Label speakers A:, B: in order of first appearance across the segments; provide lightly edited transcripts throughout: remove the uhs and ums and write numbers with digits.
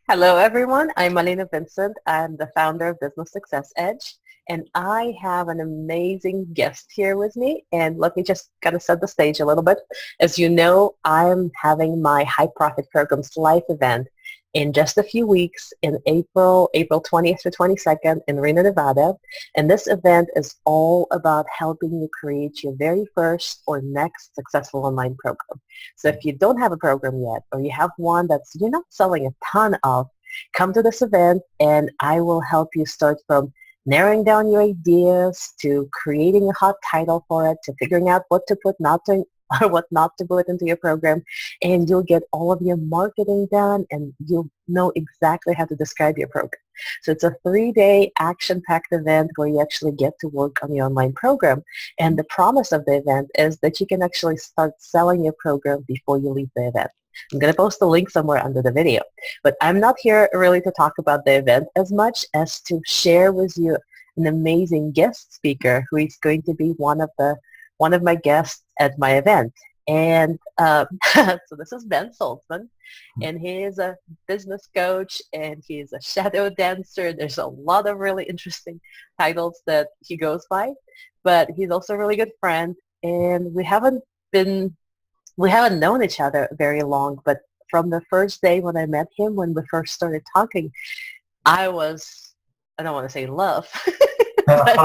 A: Hello, everyone. I'm Malina Vincent. I'm the founder of Business Success Edge, and I have an amazing guest here with me. And let me just kind of set the stage a little bit. As you know, I'm having my High Profit Programs Live event in just a few weeks in April 20th to 22nd in Reno, Nevada. And this event is all about helping you create your very first or next successful online program. So if you don't have a program yet, or you have one that's you're not selling a ton of, come to this event and I will help you start from narrowing down your ideas to creating a hot title for it to figuring out what to put not to or what not to put into your program, and you'll get all of your marketing done and you'll know exactly how to describe your program. So it's a 3-day action-packed event where you actually get to work on your online program. And the promise of the event is that you can actually start selling your program before you leave the event. I'm going to post the link somewhere under the video. But I'm not here really to talk about the event as much as to share with you an amazing guest speaker who is going to be one of my guests at my event. And so this is Ben Saltzman, and he is a business coach, and he's a shadow dancer. There's a lot of really interesting titles that he goes by, but he's also a really good friend, and we haven't known each other very long, but from the first day when I met him, when we first started talking, I don't want to say in love, but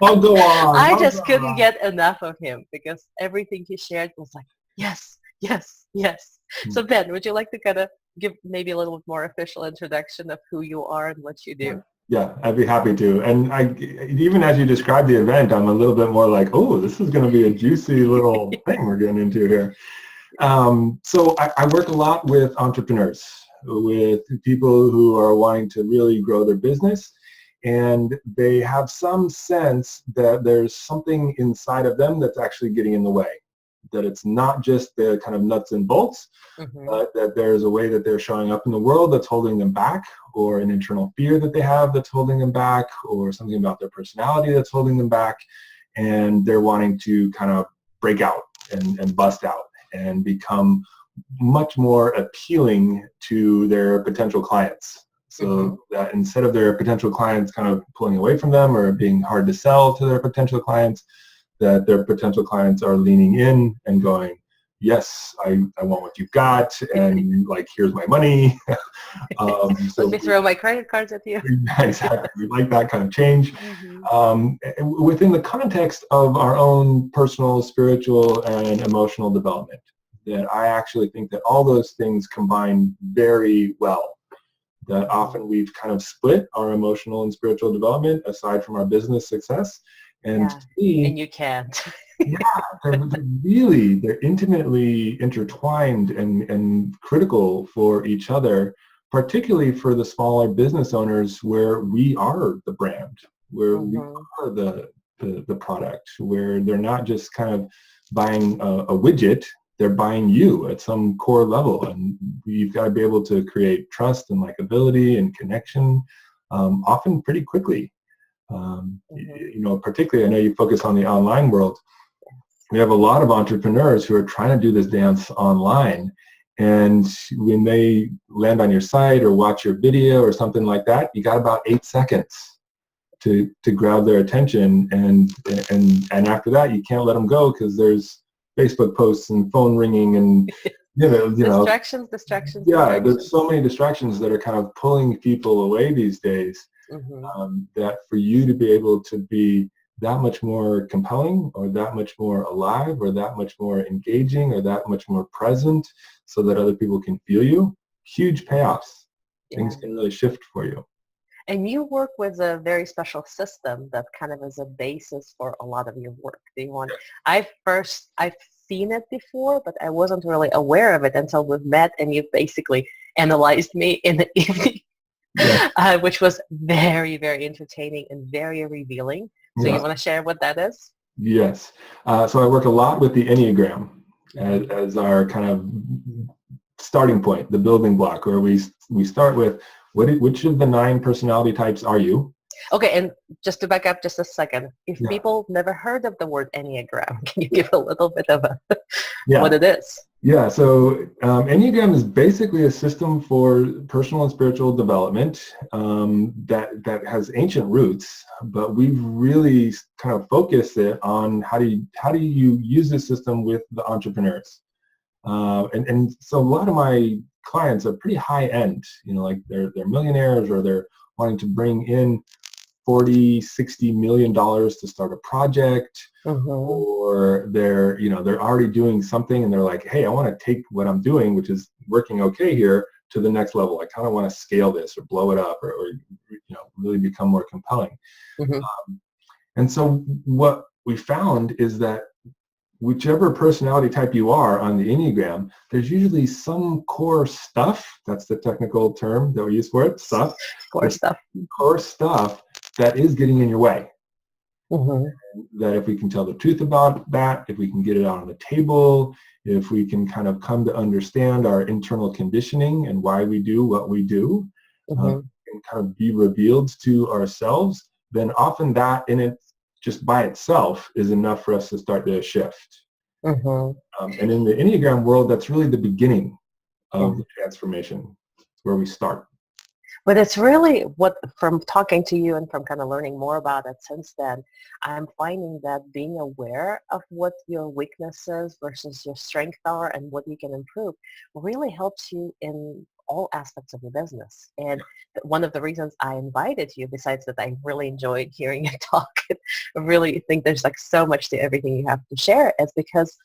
B: Oh, go on.
A: I
B: Oh,
A: just
B: go
A: couldn't
B: on.
A: get enough of him because everything he shared was like, yes, yes, yes.
B: Hmm.
A: So Ben, would you like to kind of give maybe a little bit more official introduction of who you are and what you
B: Yeah,
A: do?
B: yeah, I'd be happy to. And even as you describe the event, I'm a little bit more like, oh, this is going to be a juicy little thing we're getting into here. So I work a lot with entrepreneurs, with people who are wanting to really grow their business, and they have some sense that there's something inside of them that's actually getting in the way, that it's not just the kind of nuts and bolts,
A: Mm-hmm.
B: but that there's a way that they're showing up in the world that's holding them back, or an internal fear that they have that's holding them back, or something about their personality that's holding them back, and they're wanting to kind of break out and bust out and become much more appealing to their potential clients.
A: Mm-hmm.
B: So that instead of their potential clients kind of pulling away from them or being hard to sell to their potential clients, that their potential clients are leaning in and going, yes, I want what you've got, and like, here's my money.
A: Let
B: So
A: me throw my credit cards at you.
B: exactly, we like that kind of change.
A: Mm-hmm.
B: Within the context of our own personal, spiritual, and emotional development, that I actually think that all those things combine very well. That often we've kind of split our emotional and spiritual development aside from our business success. And
A: Yeah,
B: to me,
A: and you can't.
B: yeah, they're intimately intertwined and critical for each other, particularly for the smaller business owners where we are the brand, where we
A: Mm-hmm.
B: are the product, where they're not just kind of buying a widget, they're buying you at some core level. And you've got to be able to create trust and likability and connection, often pretty quickly.
A: Mm-hmm.
B: Particularly, I know you focus on the online world. We have a lot of entrepreneurs who are trying to do this dance online, and when they land on your site or watch your video or something like that, you got about 8 seconds to grab their attention, and after that you can't let them go because there's Facebook posts and phone ringing and
A: Distractions, distractions,
B: yeah, there's
A: distractions.
B: so many distractions that are kind of pulling people away these days,
A: Mm-hmm.
B: that for you to be able to be that much more compelling or that much more alive or that much more engaging or that much more present so that other people can feel you, huge payoffs. Things
A: Yeah.
B: can really shift for you.
A: And you work with a very special system that kind of is a basis for a lot of your work. I've seen it before, but I wasn't really aware of it until we've met and you basically analyzed me in the evening,
B: Yeah.
A: which was very, very entertaining and very revealing. So you
B: Yeah.
A: want to share what that is?
B: Yes. So I work a lot with the Enneagram
A: Mm-hmm.
B: as our kind of starting point, the building block, where we start with which of the 9 personality types are you?
A: Okay, and just to back up just a second, if
B: Yeah.
A: people never heard of the word Enneagram, can you give a little bit of
B: Yeah.
A: what it is?
B: Yeah, so Enneagram is basically a system for personal and spiritual development that has ancient roots, but we've really kind of focused it on how do you use this system with the entrepreneurs. And so a lot of my clients are pretty high end, like they're millionaires, or they're wanting to bring in 40, 60 million dollars to start a project,
A: Mm-hmm.
B: or they're already doing something and they're like, hey, I want to take what I'm doing, which is working okay here, to the next level. I kind of want to scale this or blow it up, or really become more compelling.
A: Mm-hmm.
B: And so what we found is that whichever personality type you are on the Enneagram, there's usually some core stuff, that's the technical term that we use for it, stuff,
A: Core
B: there's
A: stuff.
B: core stuff that is getting in your way.
A: Mm-hmm.
B: That if we can tell the truth about that, if we can get it out on the table, if we can kind of come to understand our internal conditioning and why we do what we do,
A: Mm-hmm.
B: and kind of be revealed to ourselves, then often that in it, just by itself, is enough for us to start to shift.
A: Mm-hmm.
B: And in the Enneagram world, that's really the beginning of
A: Yeah.
B: the transformation. It's where we start.
A: But it's really what, from talking to you and from kind of learning more about it since then, I'm finding that being aware of what your weaknesses versus your strengths are and what you can improve really helps you in all aspects of your business. And one of the reasons I invited you, besides that I really enjoyed hearing you talk, I really think there's like so much to everything you have to share, is because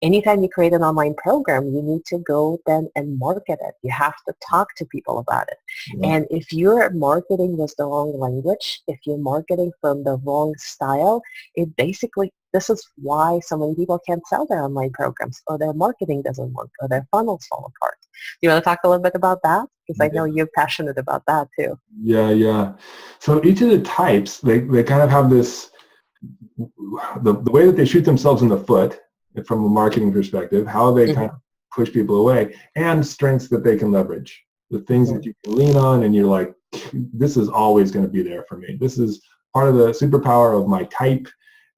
A: anytime you create an online program, you need to go then and market it. You have to talk to people about it.
B: Yeah.
A: And if you're marketing with the wrong language, if you're marketing from the wrong style, it basically, this is why so many people can't sell their online programs, or their marketing doesn't work, or their funnels fall apart. Do you want to talk a little bit about that? Because I know you're passionate about that too.
B: Yeah, yeah. So each of the types, they kind of have this, the way that they shoot themselves in the foot from a marketing perspective, how they kind of
A: Mm-hmm.
B: push people away, and strengths that they can leverage. The things
A: Mm-hmm.
B: that you can lean on and you're like, this is always going to be there for me. This is part of the superpower of my type,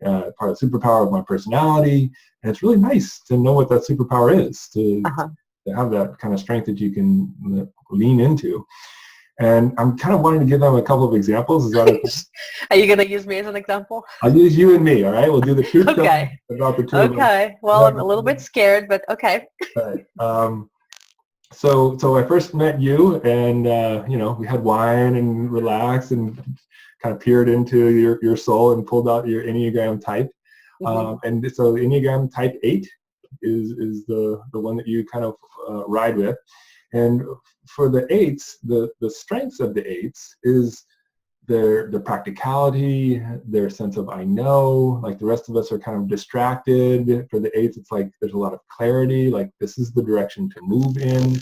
B: part of the superpower of my personality. And it's really nice to know what that superpower is,
A: Uh-huh.
B: to have that kind of strength that you can lean into. And I'm kind of wanting to give them a couple of examples. Is that okay?
A: Are you going to use me as an example?
B: I'll use you and me, all right? We'll do the truth telling
A: Okay.
B: about the two of us.
A: Okay. Well, I'm a little bit scared, but okay.
B: Right. So I first met you, and we had wine and relaxed and kind of peered into your soul and pulled out your Enneagram type.
A: Mm-hmm.
B: And so Enneagram type 8 is the one that you kind of ride with. And for the 8s, the strengths of the 8s is their practicality, their sense of I know. Like the rest of us are kind of distracted. For the 8s, it's like there's a lot of clarity, like this is the direction to move in.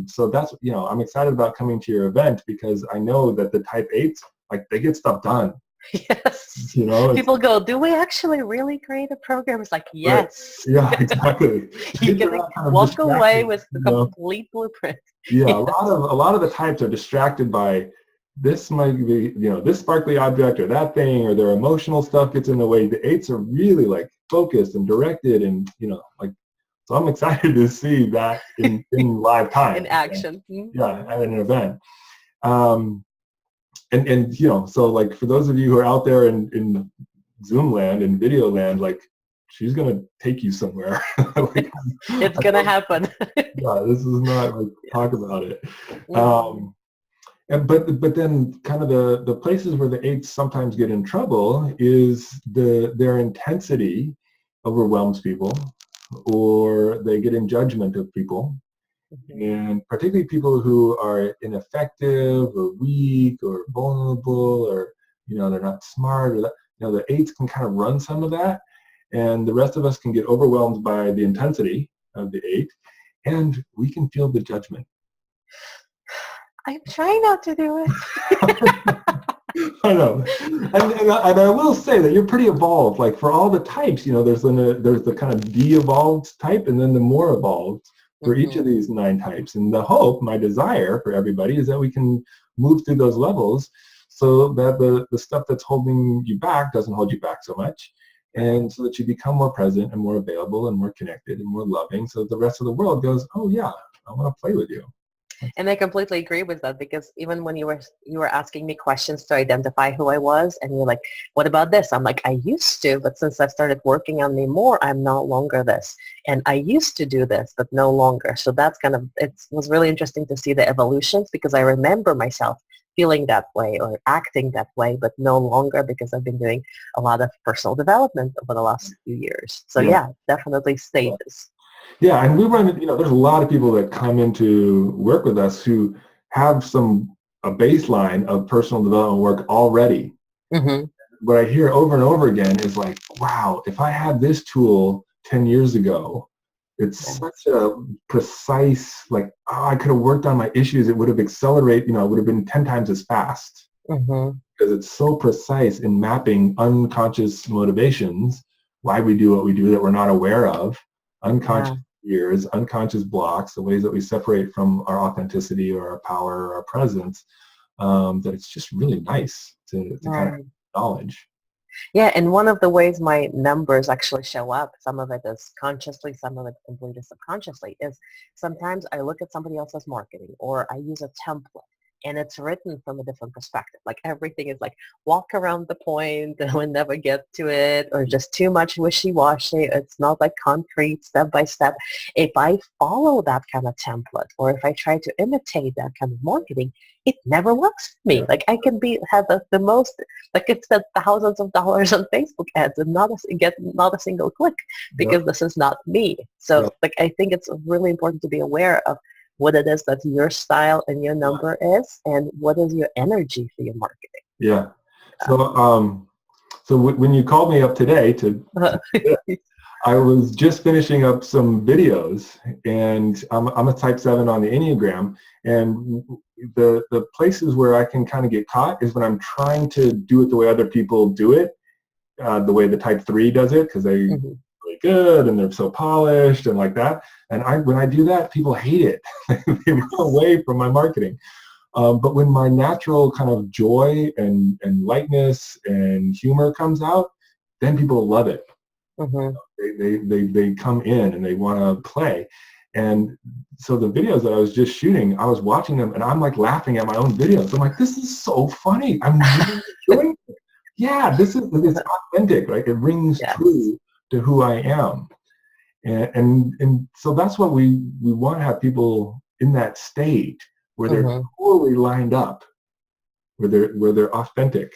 B: So that's, I'm excited about coming to your event, because I know that the type 8s, like they get stuff done.
A: Yes.
B: It's
A: People go, do we actually really create a program? It's like,
B: right.
A: yes.
B: Yeah, exactly.
A: You're
B: They're
A: going to
B: not kind of
A: walk away
B: distracted,
A: with the complete blueprint.
B: Yeah,
A: Yes.
B: a lot of the types are distracted by this might be, this sparkly object or that thing, or their emotional stuff gets in the way. The 8s are really like focused and directed, and like, so I'm excited to see that in live time.
A: In action.
B: Yeah, at an event. Um, and so like for those of you who are out there in Zoom land and video land, like she's gonna take you somewhere. Like,
A: It's going to happen.
B: yeah, this is not like talk about it.
A: Mm-hmm.
B: But then kind of the places where the 8s sometimes get in trouble is their intensity overwhelms people, or they get in judgment of people, and particularly people who are ineffective or weak or vulnerable, or they're not smart, or that, the 8s can kind of run some of that, and the rest of us can get overwhelmed by the intensity of the 8, and we can feel the judgment.
A: I'm trying not to do it.
B: I know, and I will say that you're pretty evolved. Like for all the types, there's the kind of de-evolved type, and then the more evolved for each of these 9 types. And the hope, my desire for everybody, is that we can move through those levels, so that the stuff that's holding you back doesn't hold you back so much, and so that you become more present and more available and more connected and more loving, so the rest of the world goes, oh yeah, I want to play with you.
A: And I completely agree with that, because even when you were asking me questions to identify who I was, and you're like, what about this? I'm like, I used to, but since I've started working on me more, I'm no longer this. And I used to do this, but no longer. So that's it was really interesting to see the evolutions, because I remember myself feeling that way or acting that way, but no longer, because I've been doing a lot of personal development over the last few years. So
B: Yeah.
A: yeah, definitely stages.
B: Yeah, and we run, there's a lot of people that come into work with us who have a baseline of personal development work already.
A: Mm-hmm.
B: What I hear over and over again is like, wow, if I had this tool 10 years ago, it's such a precise, like, oh, I could have worked on my issues. It would have accelerated, it would have been 10 times as fast.
A: Mm-hmm.
B: Because it's so precise in mapping unconscious motivations, why we do what we do that we're not aware of, unconscious fears, unconscious blocks, the ways that we separate from our authenticity or our power or our presence, that it's just really nice to kind of acknowledge.
A: Yeah, and one of the ways my numbers actually show up, some of it is consciously, some of it completely subconsciously, is sometimes I look at somebody else's marketing, or I use a template, and it's written from a different perspective. Like everything is like walk around the point and we'll never get to it, or just too much wishy-washy. It's not like concrete step by step. If I follow that kind of template, or if I try to imitate that kind of marketing, it never works for me.
B: Yeah.
A: Like I can have the most, like it spent thousands of dollars on Facebook ads and get not a single click, because this is not me. So like I think it's really important to be aware of what it is that your style and your number is, and what is your energy for your marketing.
B: Yeah. So when you called me up today I was just finishing up some videos, and I'm a type 7 on the Enneagram, and the places where I can kind of get caught is when I'm trying to do it the way other people do it, the way the type 3 does it, because they're really good and they're so polished and like that. And when I do that, people hate it. They run away from my marketing. But when my natural kind of joy and lightness and humor comes out, then people love it. They come in and they want to play. And so the videos that I was just shooting, I was watching them and I'm like laughing at my own videos. I'm like, this is so funny. I'm really enjoying it. Yeah, it's authentic, right? It rings true to who I am. And so that's what we want to have people in that state where they're totally lined up, where they're authentic.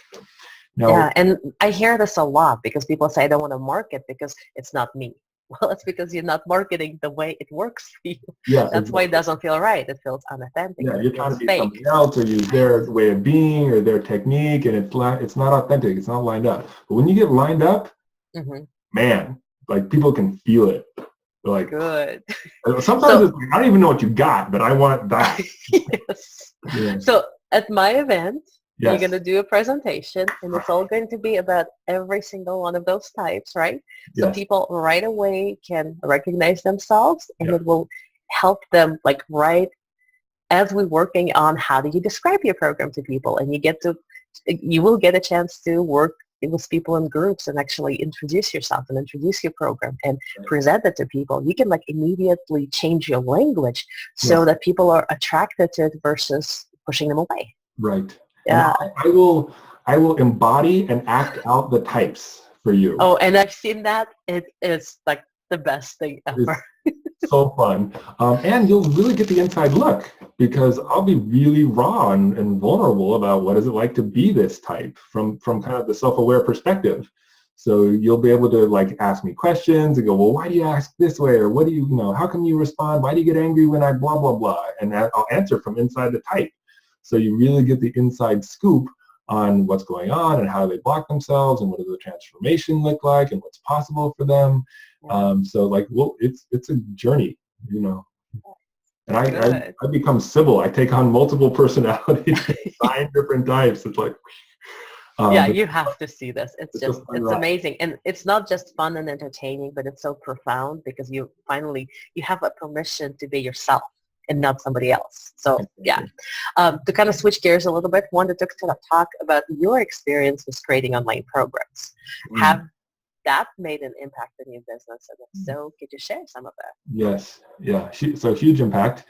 B: Now,
A: yeah, and I hear this a lot, because people say I don't want to market because it's not me. Well, it's because you're not marketing the way it works for you.
B: Yeah,
A: that's why it doesn't feel right. It feels unauthentic.
B: Yeah, you're trying to be
A: fake.
B: something else, or use their way of being or their technique, and it's not authentic. It's not lined up. But when you get lined up, man, like people can feel it. They're like,
A: good.
B: Sometimes it's like, I don't even know what you got, but I want that.
A: Yes. Yeah. So at my event, you're going to do a presentation, and it's all going to be about every single one of those types, right? So people right away can recognize themselves, and it will help them, like, right as we're working on how do you describe your program to people, and you will get a chance to work with people in groups and actually introduce yourself and introduce your program and present it to people. You can like immediately change your language so that people are attracted to it versus pushing them away.
B: Right. Yeah. I will embody and act out the types for you.
A: Oh, and I've seen that. It is like the best thing ever.
B: It's so fun. And you'll really get the inside look, because I'll be really raw and vulnerable about what is it like to be this type from kind of the self-aware perspective. So you'll be able to like ask me questions and go, well, why do you ask this way? Or what do you know, how come you respond? Why do you get angry when I blah, blah, blah? And I'll answer from inside the type. So you really get the inside scoop on what's going on and how they block themselves and what does the transformation look like and what's possible for them. So like, well, it's a journey, you know. And I become Sybil. I take on multiple personalities, 9 different types. It's like,
A: yeah, you have to see this. It's amazing. And it's not just fun and entertaining, but it's so profound, because you have a permission to be yourself and not somebody else. So yeah, to kind of switch gears a little bit, wanted to talk about your experience with creating online programs. that made an impact in your business. And if so, could you share some of that?
B: Yes. Yeah. So huge impact.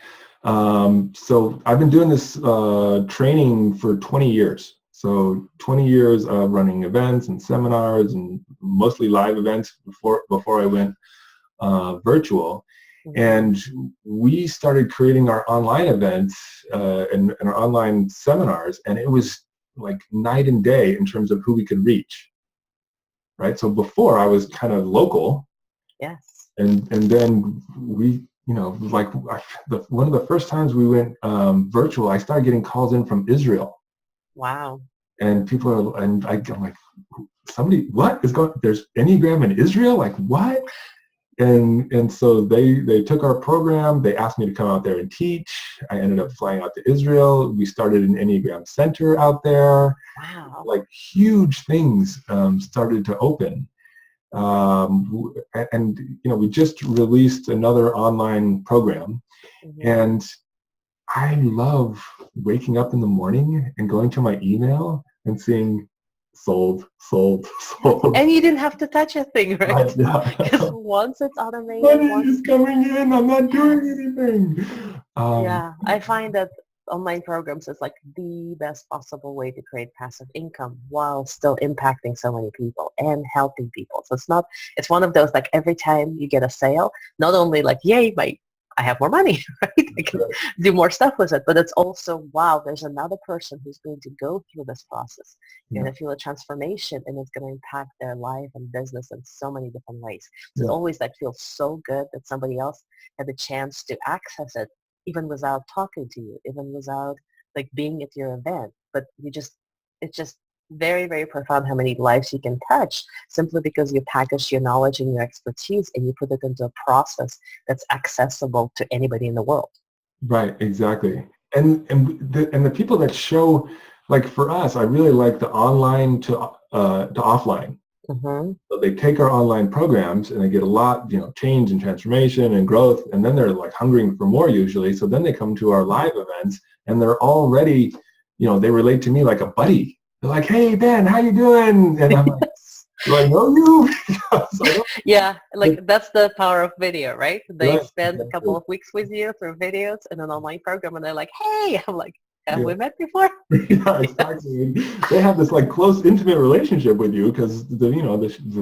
B: So I've been doing this training for 20 years. So 20 years of running events and seminars and mostly live events before I went virtual. And we started creating our online events and our online seminars, and it was like night and day in terms of who we could reach. Right. So before I was kind of local.
A: Yes.
B: And then we, like one of the first times we went virtual, I started getting calls in from Israel.
A: Wow.
B: And people are, and I'm like, somebody, what is going, there's Enneagram in Israel? Like what? And so they took our program. They asked me to come out there and teach. I ended up flying out to Israel. We started an Enneagram center out there.
A: Wow.
B: Like huge things started to open. And we just released another online program, and I love waking up in the morning and going to my email and seeing sold.
A: And you didn't have to touch a thing, right?
B: Yeah.
A: Because once it's automated,
B: money is coming in, I'm not doing anything.
A: Yeah, I find that online programs is like the best possible way to create passive income while still impacting so many people and helping people. So it's one of those, like every time you get a sale, not only like, yay, I have more money, right? I can do more stuff with it, but it's also, wow, there's another person who's going to go through this process. You're going to feel a transformation, and it's going to impact their life and business in so many different ways. So it always like feels so good that somebody else had the chance to access it, even without talking to you, even without like being at your event. But it's just very, very profound how many lives you can touch simply because you package your knowledge and your expertise and you put it into a process that's accessible to anybody in the world.
B: Right, exactly. And the people that show, like for us, I really like the online to offline. So they take our online programs and they get a lot, change and transformation and growth, and then they're like hungering for more usually. So then they come to our live events and they're already, they relate to me like a buddy. They're like, hey, Ben, how you doing? And I'm like, do I know you?
A: Yeah, like that's the power of video, right? They spend a couple of weeks with you through videos and an online program, and they're like, hey, I'm like, have we met before?
B: Yeah, exactly. They have this like close, intimate relationship with you because the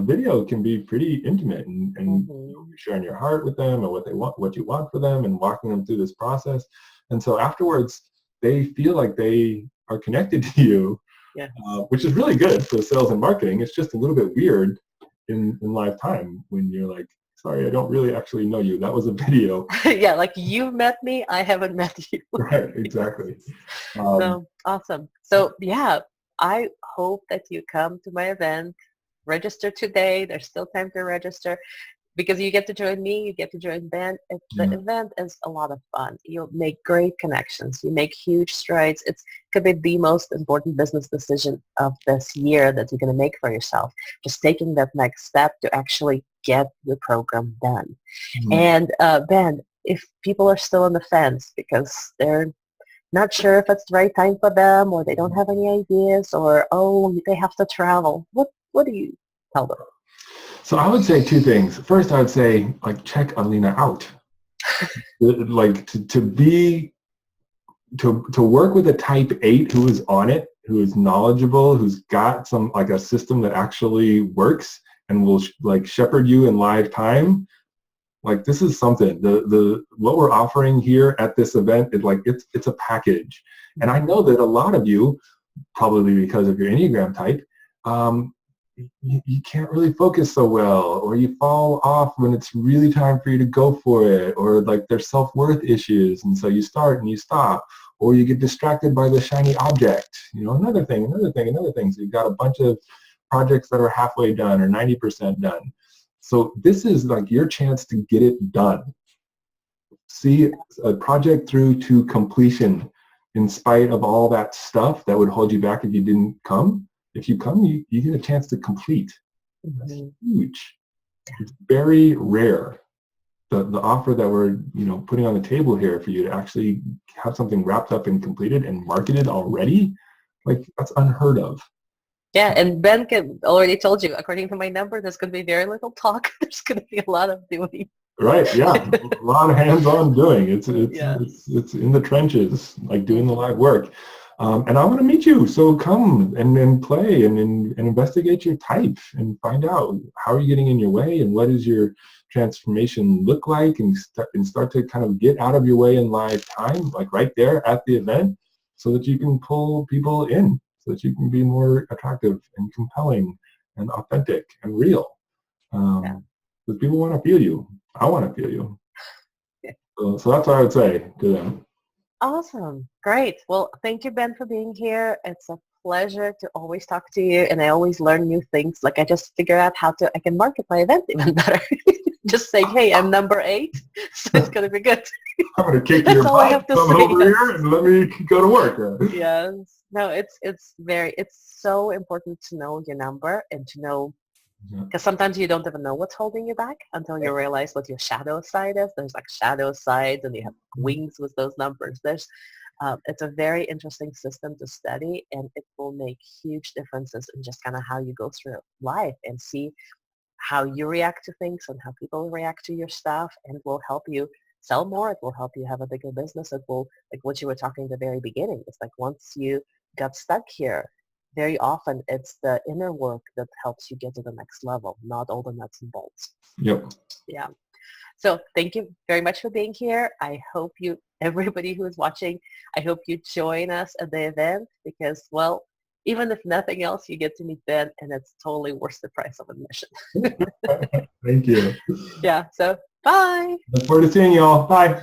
B: video can be pretty intimate, and you're sharing your heart with them and what you want for them, and walking them through this process. And so afterwards, they feel like they are connected to you. Yeah. Which is really good for sales and marketing. It's just a little bit weird in live time when you're like, sorry, I don't really actually know you. That was a video.
A: Yeah, like you met me, I haven't met you.
B: Right, exactly.
A: So awesome. So yeah, I hope that you come to my event. Register today. There's still time to register. Because you get to join me, you get to join Ben. The event is a lot of fun. You'll make great connections. You make huge strides. It could be the most important business decision of this year that you're going to make for yourself. Just taking that next step to actually get the program done. And Ben, if people are still on the fence because they're not sure if it's the right time for them, or they don't have any ideas, or, they have to travel, what do you tell them?
B: So I would say two things. First, I would say, like, check Alina out. Like to work with a type 8 who is on it, who is knowledgeable, who's got some like a system that actually works and will like shepherd you in live time. Like this is something. The what we're offering here at this event is like it's a package. And I know that a lot of you, probably because of your Enneagram type, you can't really focus so well, or you fall off when it's really time for you to go for it, or like there's self-worth issues, and so you start and you stop, or you get distracted by the shiny object, another thing. So you've got a bunch of projects that are halfway done or 90% done. So this is like your chance to get it done. See a project through to completion in spite of all that stuff that would hold you back if you didn't come. If you come, you get a chance to complete. That's huge. It's very rare. The offer that we're putting on the table here for you to actually have something wrapped up and completed and marketed already, like that's unheard of.
A: Yeah, and Ben already told you, according to my number, there's going to be very little talk. There's going to be a lot of doing.
B: Right. Yeah. A lot of hands-on doing.
A: Yes.
B: It's in the trenches, like doing the
A: Mhm.
B: live work. And I want to meet you. So come and play and investigate your type and find out how are you getting in your way and what does your transformation look like, and start to kind of get out of your way in live time, like right there at the event, so that you can pull people in, so that you can be more attractive and compelling and authentic and real.
A: Yeah.
B: Because people want to feel you. I want to feel you.
A: Yeah.
B: So that's what I would say to them.
A: Awesome. Great. Well, thank you, Ben, for being here. It's a pleasure to always talk to you, and I always learn new things. Like I just figure out I can market my event even better. Just saying, hey, I'm number 8, so it's going to be good.
B: I'm going to kick
A: That's
B: your
A: all I
B: butt.
A: have to
B: Come
A: say.
B: over
A: Yes.
B: here and let me go to work.
A: Yes. No, it's so important to know your number and to know,
B: Yeah.
A: because sometimes you don't even know what's holding you back until you realize what your shadow side is. There's like shadow sides, and you have wings with those numbers. It's a very interesting system to study, and it will make huge differences in just kind of how you go through life and see how you react to things and how people react to your stuff, and will help you sell more. It will help you have a bigger business. It will, like what you were talking at the very beginning. It's like once you got stuck here, very often it's the inner work that helps you get to the next level, not all the nuts and bolts.
B: Yep.
A: Yeah. So thank you very much for being here. I hope everybody who is watching, I hope you join us at the event because, well, even if nothing else, you get to meet Ben, and it's totally worth the price of admission.
B: Thank you.
A: Yeah. So bye.
B: Look forward to seeing y'all. Bye.